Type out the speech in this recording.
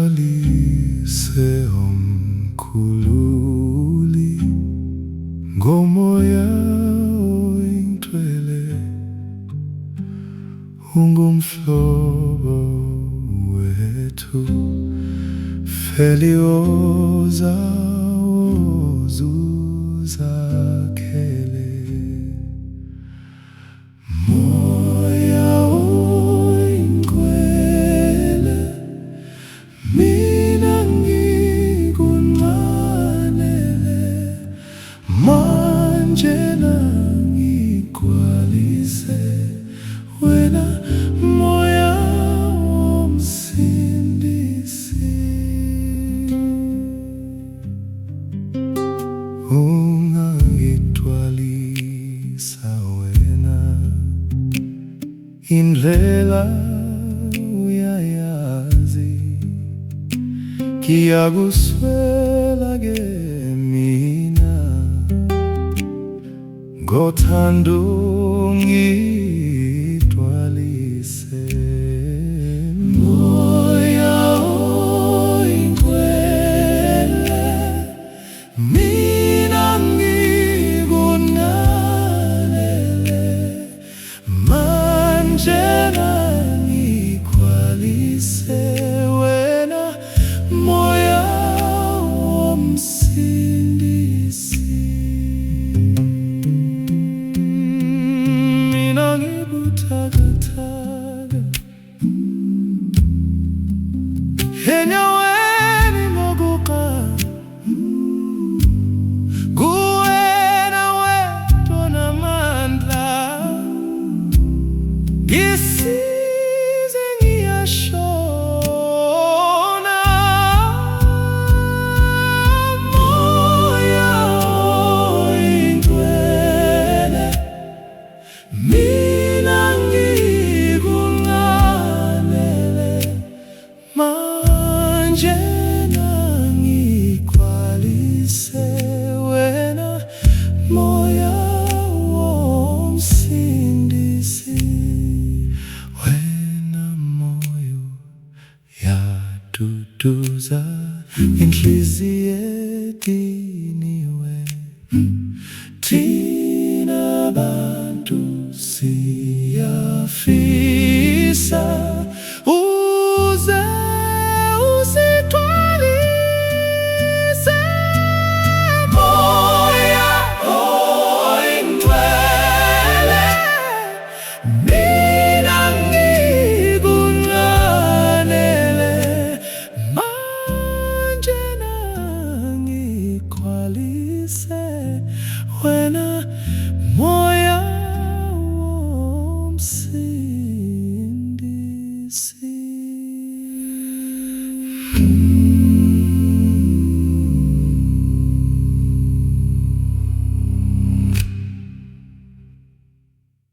Ngithwalise omkhululi ngomoya oyingcwele, ungumhlobo wethu felioza ozuzakhele. Moya oyingcwele, mina ngikunqanele, manje nangigcwalise wena moya womsindisi. Ungangithwalisa wena, indlela uyayazi, ngiyakuswela-ke mina, ngothando ngithwalise. Moya oyingcwele, mina ngikunqanele, manje nangigcwalise wena moya womsindisi. Mina ngibuthakathaka enyaweni lokuqala, kuwena wedwa onamandla. Ngisize ngiyashona, moya oyingcwele, mina ngikunqanele, manje nangigcwalise wena moya womsindisi. Wena moyo yaduduza inhliziyo ediniwe, thina bantu siyafisa uze usithwalise. Moya oyingcwele, mina ngikunqanele, manje nangigcwalise wena moya womsindisi.